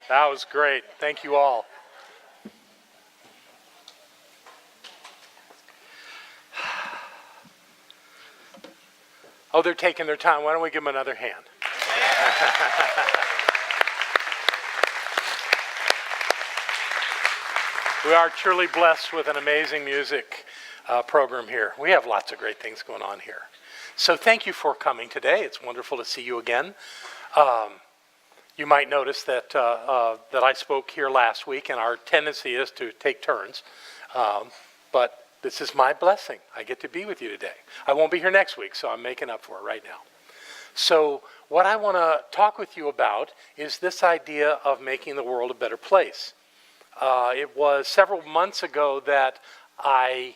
That was great. Thank you all. Oh, they're taking their time. Why don't we give them another hand? We are truly blessed with an amazing music program here. We have lots of great things going on here. So thank you for coming today. It's wonderful to see you again. You might notice that that I spoke here last week, and our tendency is to take turns. But this is my blessing. I get to be with you today. I won't be here next week, so I'm making up for it right now. So what I want to talk with you about is this idea of making the world a better place. It was several months ago that I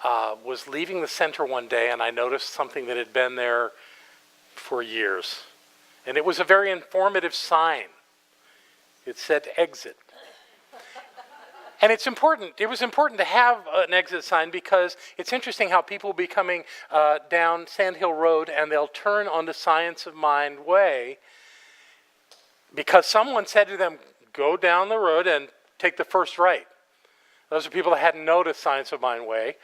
was leaving the center one day, and I noticed something that had been there for years. And it was a very informative sign. It said exit. And it's important. It was important to have an exit sign because it's interesting how people will be coming down Sand Hill Road and they'll turn onto Science of Mind Way because someone said to them, go down the road and take the first right. Those are people that hadn't noticed Science of Mind Way.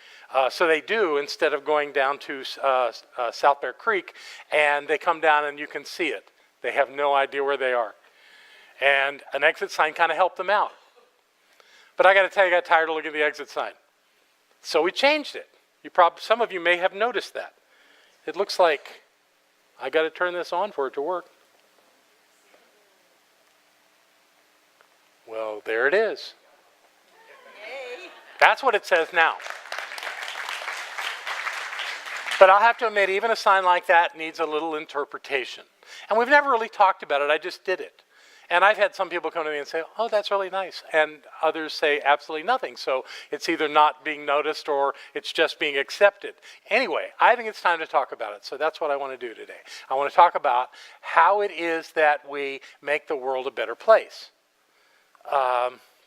So they do instead of going down to South Bear Creek, and they come down and you can see it. They have no idea where they are. And an exit sign kind of helped them out. But I got to tell you, I got tired of looking at the exit sign. So we changed it. Some of you may have noticed that. It looks like I got to turn this on for it to work. Well, there it is. Yay. That's what it says now. But I'll have to admit, even a sign like that needs a little interpretation. And we've never really talked about it. I just did it. And I've had some people come to me and say, oh, that's really nice. And others say absolutely nothing. So it's either not being noticed or it's just being accepted. Anyway, I think it's time to talk about it. So that's what I want to do today. I want to talk about how it is that we make the world a better place.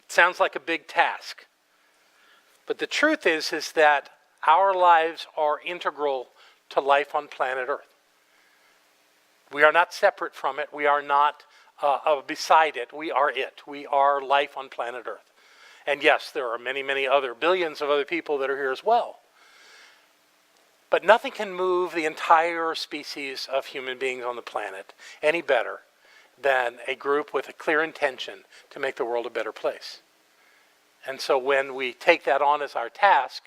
Sounds like a big task. But the truth is that our lives are integral to life on planet Earth. We are not separate from it. We are not beside it. We are it. We are life on planet Earth. And yes, there are many, many other, billions of other people that are here as well. But nothing can move the entire species of human beings on the planet any better than a group with a clear intention to make the world a better place. And so when we take that on as our task,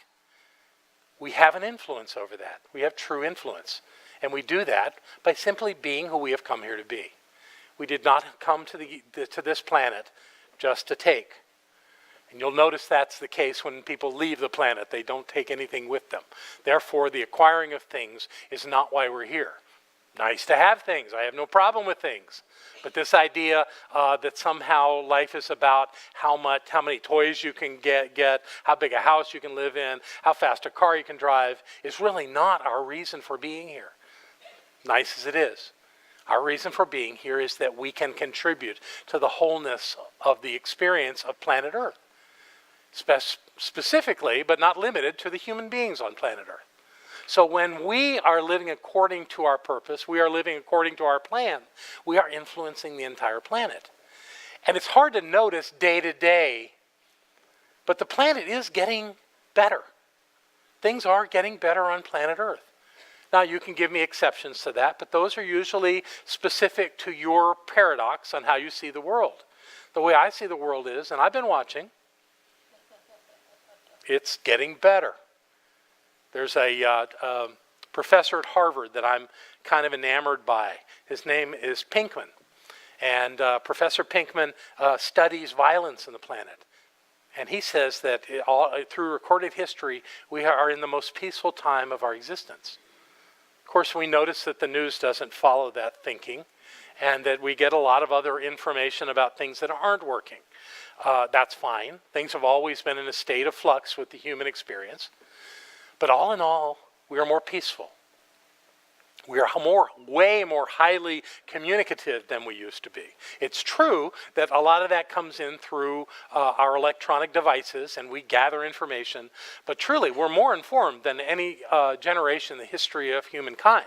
we have an influence over that. We have true influence. And we do that by simply being who we have come here to be. We did not come to this planet just to take. And you'll notice that's the case when people leave the planet. They don't take anything with them. Therefore, the acquiring of things is not why we're here. Nice to have things. I have no problem with things. But this idea that somehow life is about how many toys you can get, how big a house you can live in, how fast a car you can drive, is really not our reason for being here. Nice as it is. Our reason for being here is that we can contribute to the wholeness of the experience of planet Earth. Specifically, but not limited to the human beings on planet Earth. So when we are living according to our purpose, we are living according to our plan, we are influencing the entire planet. And it's hard to notice day to day, but the planet is getting better. Things are getting better on planet Earth. Now, you can give me exceptions to that, but those are usually specific to your paradox on how you see the world. The way I see the world is, and I've been watching, it's getting better. There's a professor at Harvard that I'm kind of enamored by. His name is Pinkman. And Professor Pinkman studies violence in the planet. And he says that through recorded history, we are in the most peaceful time of our existence. Of course, we notice that the news doesn't follow that thinking, and that we get a lot of other information about things that aren't working. That's fine. Things have always been in a state of flux with the human experience. But all in all, we are more peaceful. We are way more highly communicative than we used to be. It's true that a lot of that comes in through our electronic devices, and we gather information. But truly, we're more informed than any generation in the history of humankind.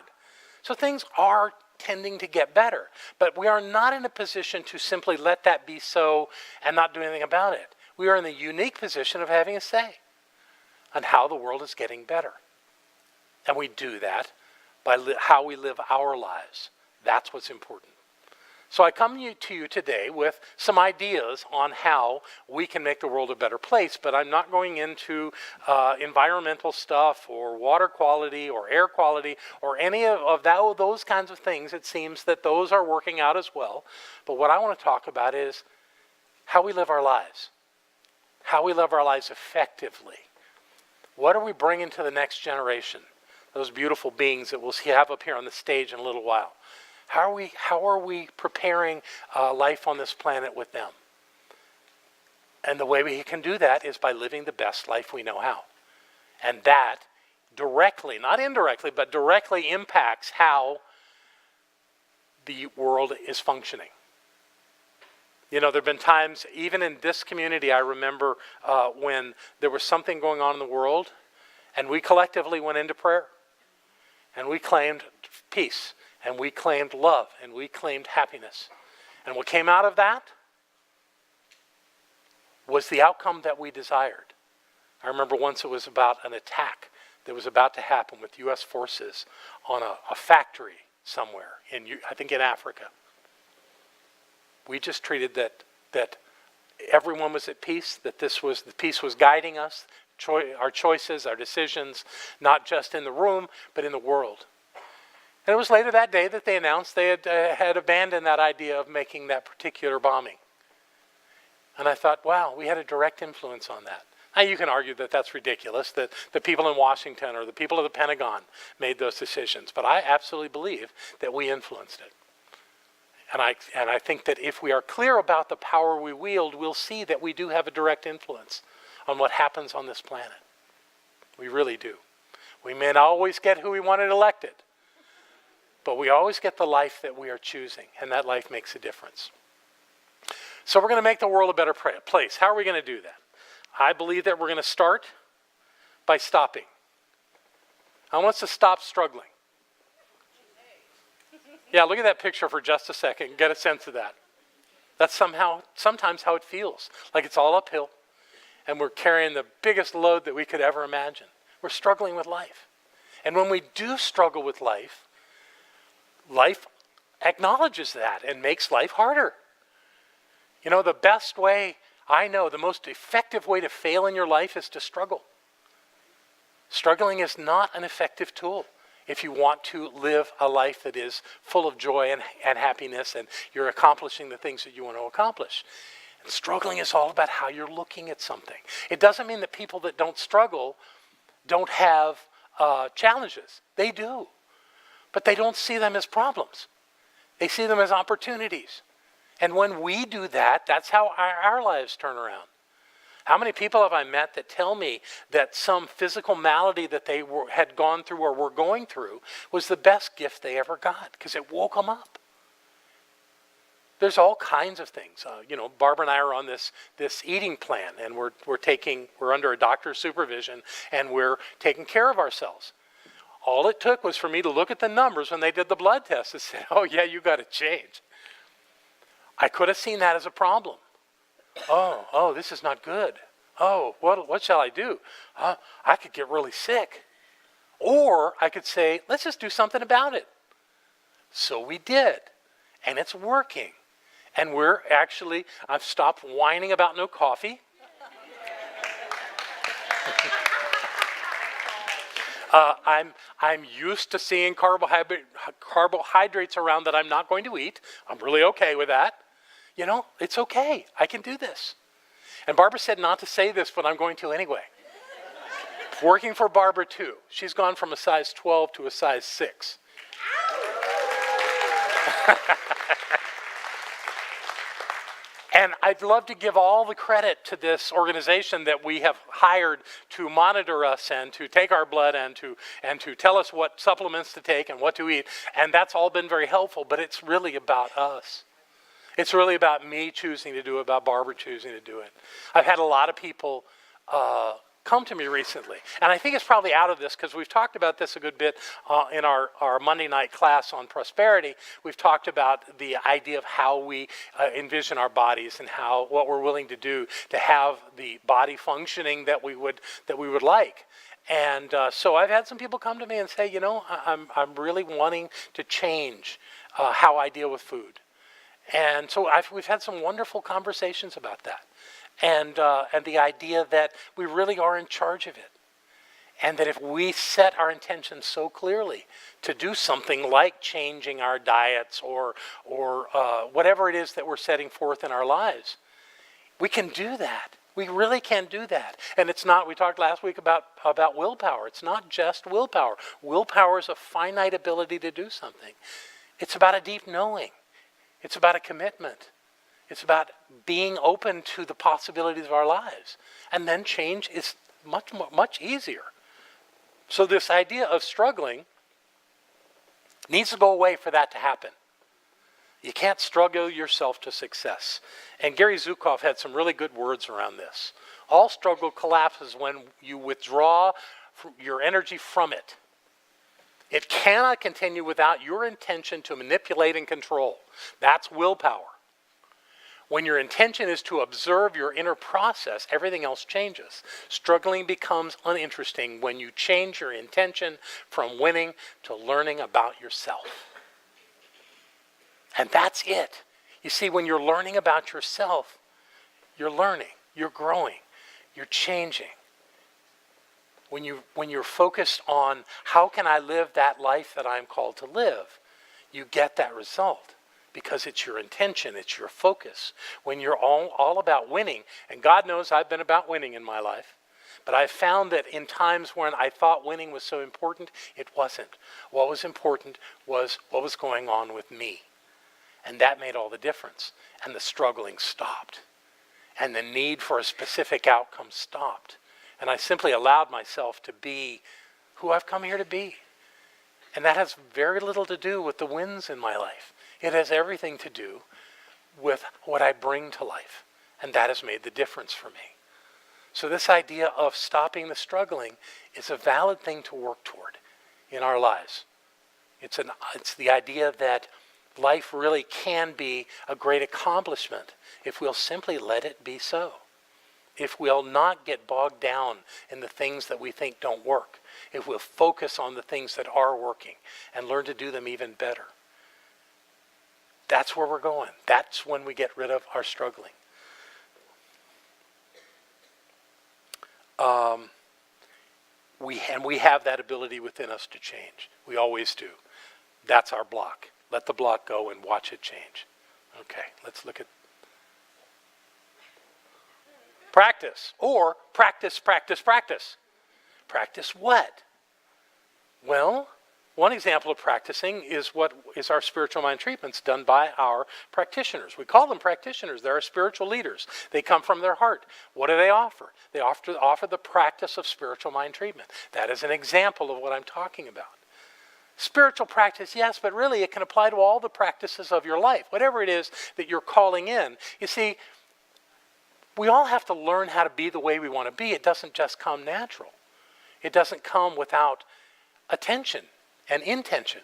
So things are tending to get better. But we are not in a position to simply let that be so and not do anything about it. We are in the unique position of having a say on how the world is getting better. And we do that by how we live our lives. That's what's important. So I come to you today with some ideas on how we can make the world a better place, but I'm not going into environmental stuff or water quality or air quality or any of those kinds of things. It seems that those are working out as well. But what I want to talk about is how we live our lives, how we live our lives effectively. What are we bringing to the next generation? Those beautiful beings that we'll have up here on the stage in a little while. How are we preparing life on this planet with them? And the way we can do that is by living the best life we know how. And that directly, not indirectly, but directly impacts how the world is functioning. You know, there have been times, even in this community, I remember when there was something going on in the world, and we collectively went into prayer. And we claimed peace. And we claimed love, and we claimed happiness. And what came out of that was the outcome that we desired. I remember once it was about an attack that was about to happen with U.S. forces on a factory somewhere, I think in Africa. We just treated that everyone was at peace, that the peace was guiding us, our choices, our decisions, not just in the room, but in the world. And it was later that day that they announced they had abandoned that idea of making that particular bombing. And I thought, wow, we had a direct influence on that. Now you can argue that that's ridiculous, that the people in Washington or the people of the Pentagon made those decisions. But I absolutely believe that we influenced it. And I think that if we are clear about the power we wield, we'll see that we do have a direct influence on what happens on this planet. We really do. We may not always get who we wanted elected, but we always get the life that we are choosing, and that life makes a difference. So we're going to make the world a better place. How are we going to do that? I believe that we're going to start by stopping. I want us to stop struggling. Yeah, look at that picture for just a second and get a sense of that. That's sometimes how it feels, like it's all uphill, and we're carrying the biggest load that we could ever imagine. We're struggling with life. And when we do struggle with life acknowledges that and makes life harder. You know, the best way, I know, the most effective way to fail in your life is to struggle. Struggling is not an effective tool if you want to live a life that is full of joy and happiness and you're accomplishing the things that you want to accomplish. And struggling is all about how you're looking at something. It doesn't mean that people that don't struggle don't have challenges. They do. But they don't see them as problems. They see them as opportunities. And when we do that, that's how our lives turn around. How many people have I met that tell me that some physical malady that they had gone through or were going through was the best gift they ever got because it woke them up? There's all kinds of things. Barbara and I are on this eating plan, and we're under a doctor's supervision, and we're taking care of ourselves. All it took was for me to look at the numbers when they did the blood test and say, oh yeah, you got to change. I could have seen that as a problem. Oh, this is not good. Oh, what shall I do? I could get really sick. Or I could say, let's just do something about it. So we did. And it's working. And I've stopped whining about no coffee. I'm used to seeing carbohydrates around that I'm not going to eat. I'm really okay with that. You know, it's okay. I can do this. And Barbara said not to say this, but I'm going to anyway. Working for Barbara too. She's gone from a size 12 to a size 6. And I'd love to give all the credit to this organization that we have hired to monitor us and to take our blood and to tell us what supplements to take and what to eat. And that's all been very helpful, but it's really about us. It's really about me choosing to do it, about Barbara choosing to do it. I've had a lot of people come to me recently. And I think it's probably out of this because we've talked about this a good bit in our Monday night class on prosperity. We've talked about the idea of how we envision our bodies and what we're willing to do to have the body functioning that we would like. And so I've had some people come to me and say, I'm really wanting to change how I deal with food. And so we've had some wonderful conversations about that. And the idea that we really are in charge of it. And that if we set our intentions so clearly to do something like changing our diets or whatever it is that we're setting forth in our lives, we can do that. We really can do that. And it's not, we talked last week about willpower. It's not just willpower. Willpower is a finite ability to do something. It's about a deep knowing. It's about a commitment. It's about being open to the possibilities of our lives. And then change is much easier. So this idea of struggling needs to go away for that to happen. You can't struggle yourself to success. And Gary Zukav had some really good words around this. All struggle collapses when you withdraw your energy from it. It cannot continue without your intention to manipulate and control. That's willpower. When your intention is to observe your inner process, everything else changes. Struggling becomes uninteresting when you change your intention from winning to learning about yourself. And that's it. You see, when you're learning about yourself, you're learning, you're growing, you're changing. When you're focused on how can I live that life that I'm called to live, you get that result because it's your intention, it's your focus. When you're all about winning, and God knows I've been about winning in my life, but I've found that in times when I thought winning was so important, it wasn't. What was important was what was going on with me. And that made all the difference. And the struggling stopped. And the need for a specific outcome stopped. And I simply allowed myself to be who I've come here to be. And that has very little to do with the wins in my life. It has everything to do with what I bring to life. And that has made the difference for me. So this idea of stopping the struggling is a valid thing to work toward in our lives. It's the idea that life really can be a great accomplishment if we'll simply let it be so. If we'll not get bogged down in the things that we think don't work. If we'll focus on the things that are working and learn to do them even better. That's where we're going. That's when we get rid of our struggling. We have that ability within us to change. We always do. That's our block. Let the block go and watch it change. Okay, let's look at practice. Or practice, practice, practice. Practice what? Well, one example of practicing is what is our spiritual mind treatments done by our practitioners. We call them practitioners. They're our spiritual leaders. They come from their heart. What do they offer? They offer the practice of spiritual mind treatment. That is an example of what I'm talking about. Spiritual practice, yes, but really it can apply to all the practices of your life. Whatever it is that you're calling in. You see, we all have to learn how to be the way we want to be. It doesn't just come natural. It doesn't come without attention and intention.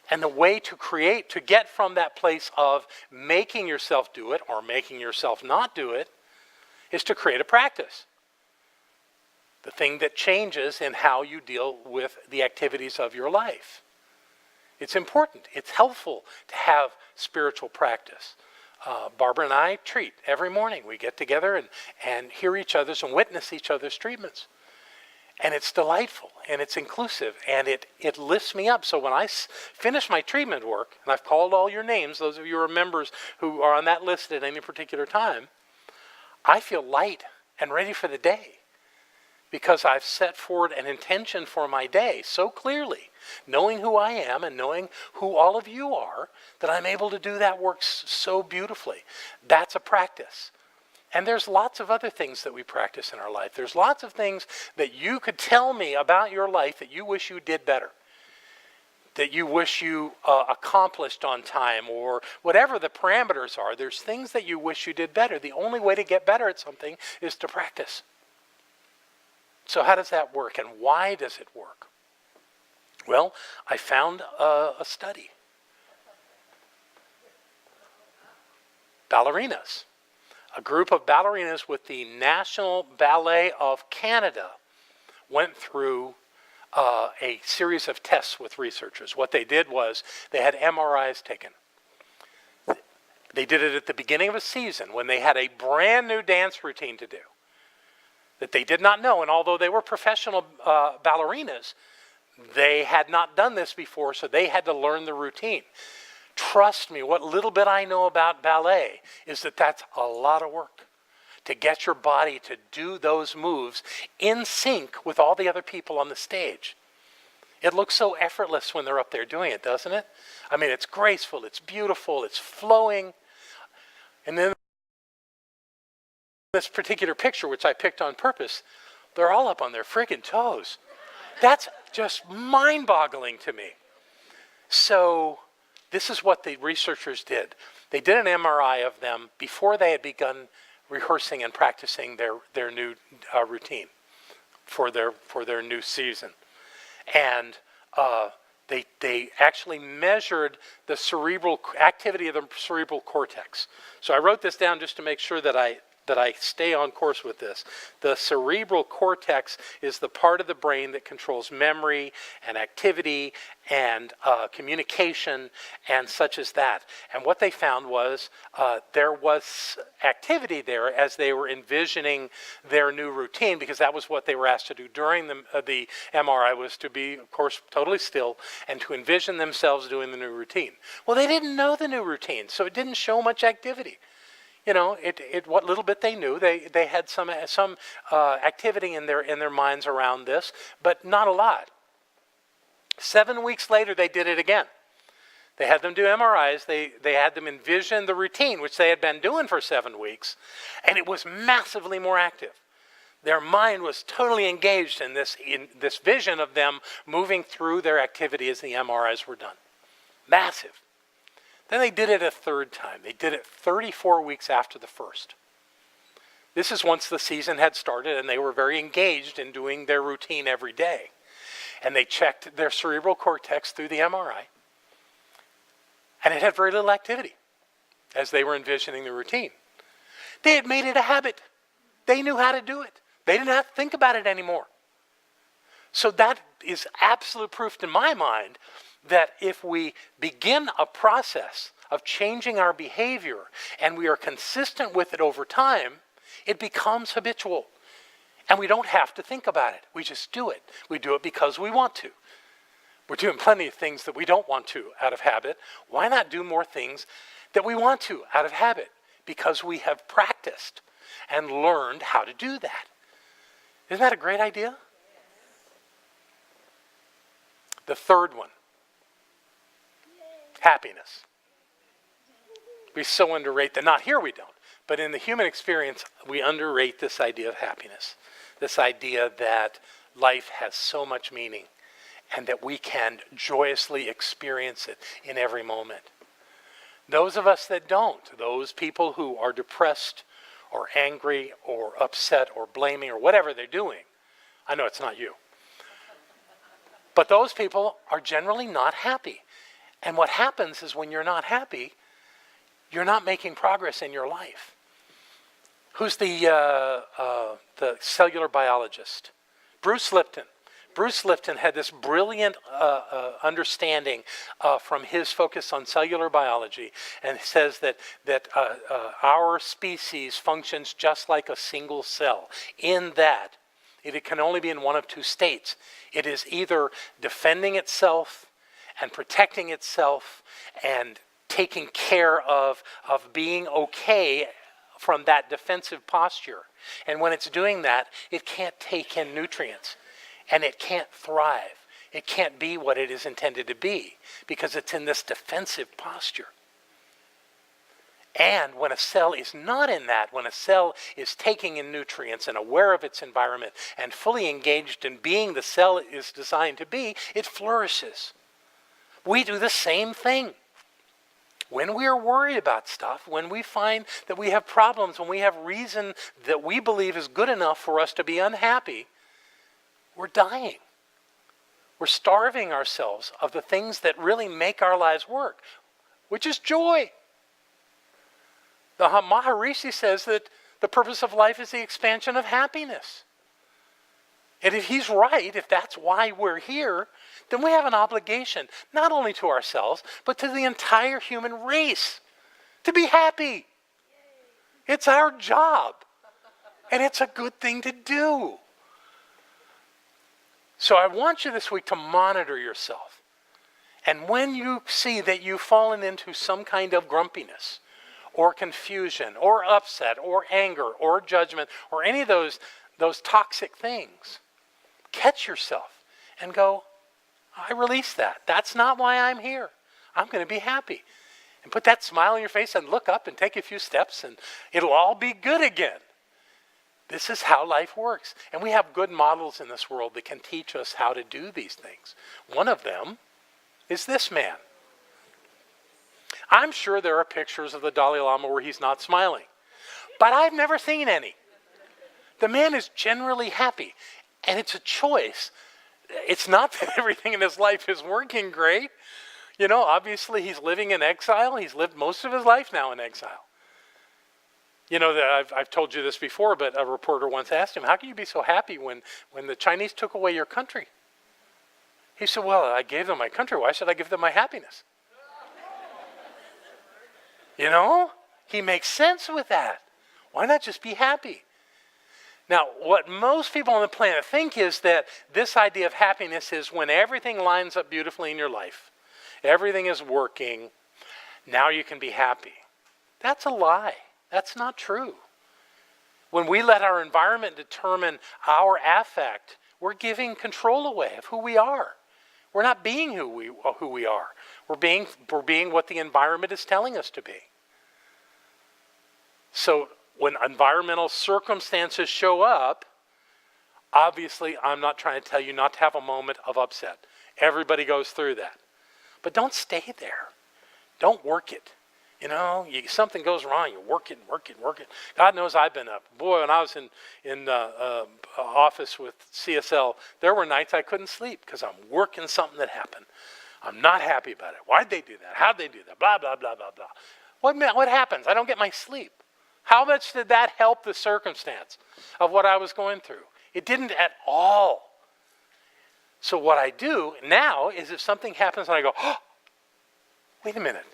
And the way to get from that place of making yourself do it or making yourself not do it is to create a practice. The thing that changes in how you deal with the activities of your life. It's important. It's helpful to have spiritual practice. Barbara and I treat every morning. We get together and hear each other's and witness each other's treatments. And it's delightful and it's inclusive and it lifts me up. So when I finish my treatment work, and I've called all your names, those of you who are members who are on that list at any particular time, I feel light and ready for the day. Because I've set forward an intention for my day so clearly, knowing who I am and knowing who all of you are, that I'm able to do that work so beautifully. That's a practice. And there's lots of other things that we practice in our life. There's lots of things that you could tell me about your life that you wish you did better, that you wish you accomplished on time, or whatever the parameters are. There's things that you wish you did better. The only way to get better at something is to practice. So how does that work, and why does it work? Well, I found a study. Ballerinas. A group of ballerinas with the National Ballet of Canada went through a series of tests with researchers. What they did was they had MRIs taken. They did it at the beginning of a season when they had a brand new dance routine to do that they did not know. And although they were professional ballerinas, they had not done this before, so they had to learn the routine. Trust me, what little bit I know about ballet is that that's a lot of work to get your body to do those moves in sync with all the other people on the stage. It looks so effortless when they're up there doing it, doesn't it? I mean, it's graceful, it's beautiful, it's flowing. And then this particular picture, which I picked on purpose, they're all up on their friggin' toes. That's just mind-boggling to me. So this is what the researchers did. They did an MRI of them before they had begun rehearsing and practicing their new routine for their new season. And they actually measured the cerebral activity of the cerebral cortex. So I wrote this down just to make sure that I stay on course with this. The cerebral cortex is the part of the brain that controls memory and activity and communication and such as that. And what they found was there was activity there as they were envisioning their new routine, because that was what they were asked to do during the MRI, was to be, of course, totally still and to envision themselves doing the new routine. Well, they didn't know the new routine, so it didn't show much activity. You know, what little bit they knew, they had some activity in their minds around this, but not a lot. 7 weeks later, they did it again. They had them do MRIs. They had them envision the routine, which they had been doing for 7 weeks, and it was massively more active. Their mind was totally engaged in this vision of them moving through their activity as the MRIs were done. Massive. Then they did it a third time. They did it 34 weeks after the first. This is once the season had started and they were very engaged in doing their routine every day. And they checked their cerebral cortex through the MRI. And it had very little activity as they were envisioning the routine. They had made it a habit. They knew how to do it. They didn't have to think about it anymore. So that is absolute proof in my mind that if we begin a process of changing our behavior and we are consistent with it over time, it becomes habitual. And we don't have to think about it. We just do it. We do it because we want to. We're doing plenty of things that we don't want to out of habit. Why not do more things that we want to out of habit? Because we have practiced and learned how to do that. Isn't that a great idea? The third one. Happiness. We so underrate that. Not here we don't, but in the human experience, we underrate this idea of happiness. This idea that life has so much meaning and that we can joyously experience it in every moment. Those of us that don't, those people who are depressed or angry or upset or blaming or whatever they're doing, I know it's not you, but those people are generally not happy. And what happens is when you're not happy, you're not making progress in your life. Who's the cellular biologist? Bruce Lipton. Bruce Lipton had this brilliant understanding from his focus on cellular biology, and says that our species functions just like a single cell, in that it can only be in one of two states. It is either defending itself and protecting itself and taking care of being okay from that defensive posture. And when it's doing that, it can't take in nutrients and it can't thrive. It can't be what it is intended to be because it's in this defensive posture. And when a cell is not in that, when a cell is taking in nutrients and aware of its environment and fully engaged in being the cell is designed to be, it flourishes. We do the same thing. When we are worried about stuff, when we find that we have problems, when we have reason that we believe is good enough for us to be unhappy, we're dying. We're starving ourselves of the things that really make our lives work, which is joy. The Maharishi says that the purpose of life is the expansion of happiness. And if he's right, if that's why we're here, then we have an obligation, not only to ourselves, but to the entire human race, to be happy. It's our job. And it's a good thing to do. So I want you this week to monitor yourself. And when you see that you've fallen into some kind of grumpiness, or confusion, or upset, or anger, or judgment, or any of those toxic things, catch yourself and go, I release that. That's not why I'm here. I'm going to be happy. And put that smile on your face and look up and take a few steps and it'll all be good again. This is how life works. And we have good models in this world that can teach us how to do these things. One of them is this man. I'm sure there are pictures of the Dalai Lama where he's not smiling, but I've never seen any. The man is generally happy, and it's a choice. It's not that everything in his life is working great. You know, obviously he's living in exile. He's lived most of his life now in exile. You know, I've told you this before, but a reporter once asked him, how can you be so happy when the Chinese took away your country? He said, well, I gave them my country. Why should I give them my happiness? You know, he makes sense with that. Why not just be happy? Now, what most people on the planet think is that this idea of happiness is when everything lines up beautifully in your life. Everything is working. Now you can be happy. That's a lie. That's not true. When we let our environment determine our affect, we're giving control away of who we are. We're not being who we are. We're being what the environment is telling us to be. So when environmental circumstances show up, obviously I'm not trying to tell you not to have a moment of upset. Everybody goes through that. But don't stay there. Don't work it. You know, something goes wrong, you work it. God knows I've been up. Boy, when I was in the office with CSL, there were nights I couldn't sleep because I'm working something that happened. I'm not happy about it. Why'd they do that? How'd they do that? Blah, blah, blah, blah, blah. What happens? I don't get my sleep. How much did that help the circumstance of what I was going through? It didn't at all. So what I do now is if something happens and I go, oh, wait a minute.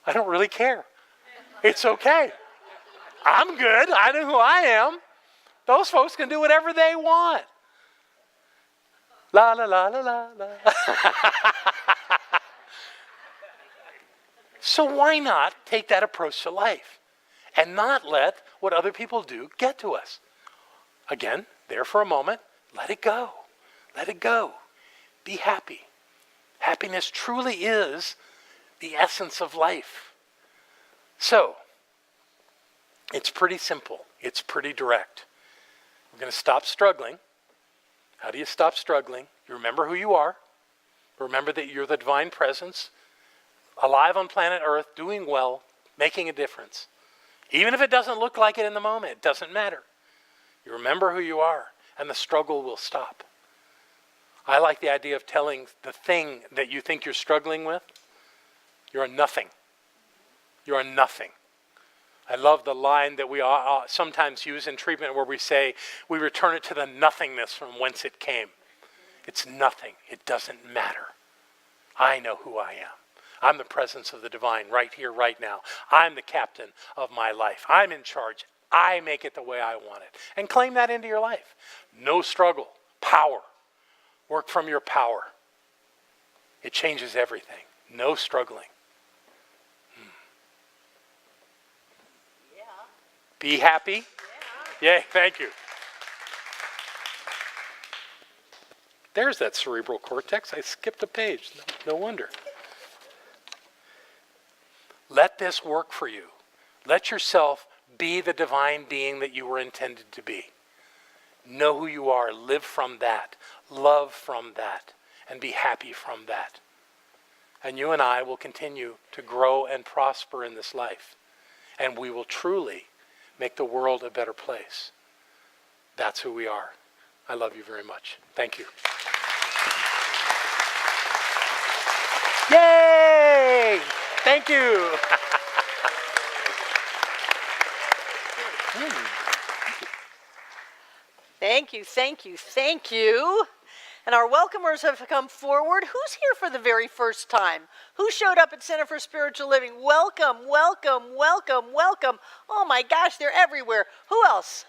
I don't really care. It's okay. I'm good. I know who I am. Those folks can do whatever they want. La, la, la, la, la, la. So why not take that approach to life and not let what other people do get to us? Again, there for a moment, let it go. Let it go. Be happy. Happiness truly is the essence of life. So, it's pretty simple. It's pretty direct. We're going to stop struggling. How do you stop struggling? You remember who you are. Remember that you're the divine presence, alive on planet Earth, doing well, making a difference. Even if it doesn't look like it in the moment, it doesn't matter. You remember who you are, and the struggle will stop. I like the idea of telling the thing that you think you're struggling with, you're a nothing. You're a nothing. I love the line that we sometimes use in treatment where we say, we return it to the nothingness from whence it came. It's nothing. It doesn't matter. I know who I am. I'm the presence of the divine right here, right now. I'm the captain of my life. I'm in charge. I make it the way I want it. And claim that into your life. No struggle. Power. Work from your power. It changes everything. No struggling. Be happy. Yeah. Yay, thank you. There's that cerebral cortex. I skipped a page. No wonder. Let this work for you. Let yourself be the divine being that you were intended to be. Know who you are. Live from that. Love from that. And be happy from that. And you and I will continue to grow and prosper in this life. And we will truly make the world a better place. That's who we are. I love you very much. Thank you. Yay! Thank you. Thank you, thank you, thank you. And our welcomers have come forward. Who's here for the very first time? Who showed up at Center for Spiritual Living? Welcome, welcome, welcome, welcome. Oh my gosh, they're everywhere. Who else?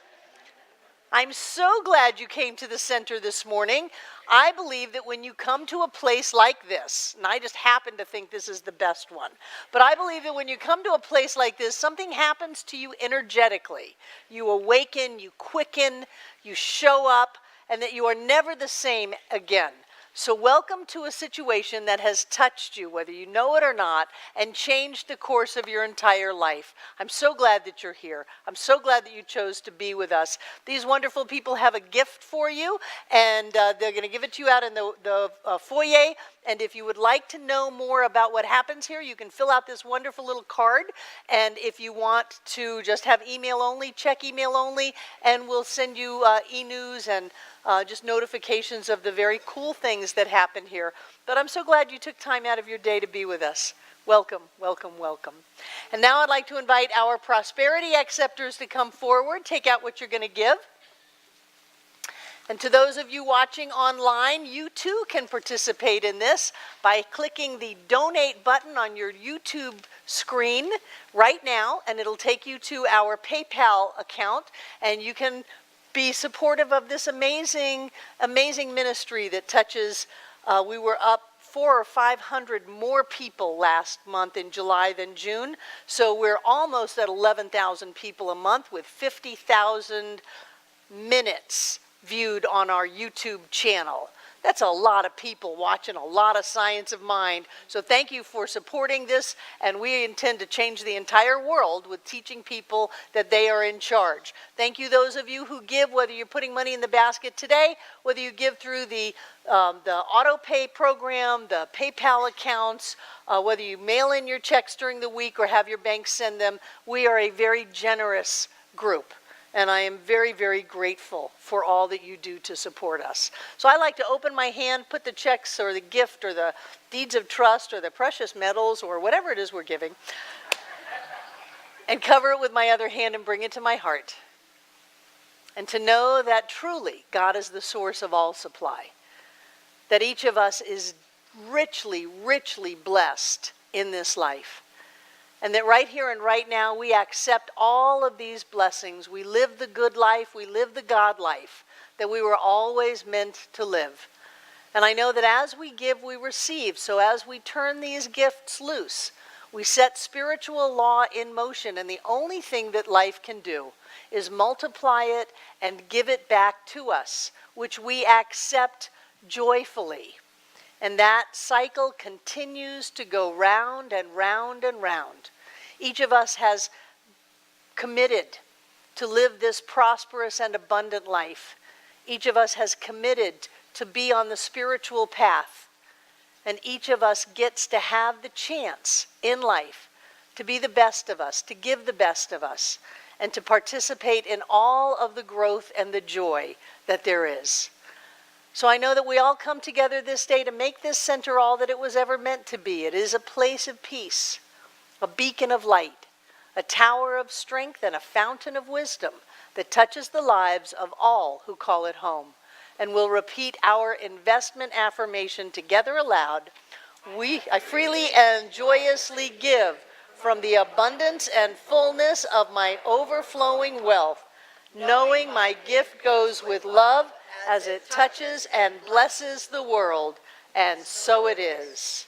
I'm so glad you came to the center this morning. I believe that when you come to a place like this, and I just happen to think this is the best one, but I believe that when you come to a place like this, something happens to you energetically. You awaken, you quicken, you show up, and that you are never the same again. So welcome to a situation that has touched you, whether you know it or not, and changed the course of your entire life. I'm so glad that you're here. I'm so glad that you chose to be with us. These wonderful people have a gift for you, and they're going to give it to you out in the foyer. And if you would like to know more about what happens here, you can fill out this wonderful little card. And if you want to just have email only, check email only, and we'll send you e-news and just notifications of the very cool things that happen here. But I'm so glad you took time out of your day to be with us. Welcome, welcome, welcome. And now I'd like to invite our prosperity acceptors to come forward, take out what you're going to give. And to those of you watching online, you too can participate in this by clicking the donate button on your YouTube screen right now, and it'll take you to our PayPal account, and you can be supportive of this amazing ministry that touches, we were up 400 or 500 more people last month in July than June. So we're almost at 11,000 people a month with 50,000 minutes viewed on our YouTube channel. That's a lot of people watching a lot of Science of Mind. So thank you for supporting this, and we intend to change the entire world with teaching people that they are in charge. Thank you those of you who give, whether you're putting money in the basket today, whether you give through the auto pay program, the PayPal accounts, whether you mail in your checks during the week or have your bank send them. We are a very generous group. And I am very, very grateful for all that you do to support us. So I like to open my hand, put the checks or the gift or the deeds of trust or the precious metals or whatever it is we're giving, and cover it with my other hand and bring it to my heart. And to know that truly God is the source of all supply. That each of us is richly, richly blessed in this life. And that right here and right now, we accept all of these blessings. We live the good life. We live the God life that we were always meant to live. And I know that as we give, we receive. So as we turn these gifts loose, we set spiritual law in motion. And the only thing that life can do is multiply it and give it back to us, which we accept joyfully. And that cycle continues to go round and round and round. Each of us has committed to live this prosperous and abundant life. Each of us has committed to be on the spiritual path. And each of us gets to have the chance in life to be the best of us, to give the best of us, and to participate in all of the growth and the joy that there is. So I know that we all come together this day to make this center all that it was ever meant to be. It is a place of peace, a beacon of light, a tower of strength, and a fountain of wisdom that touches the lives of all who call it home. And we'll repeat our investment affirmation together aloud. I freely and joyously give from the abundance and fullness of my overflowing wealth, knowing my gift goes with love as it touches and blesses the world, and so it is.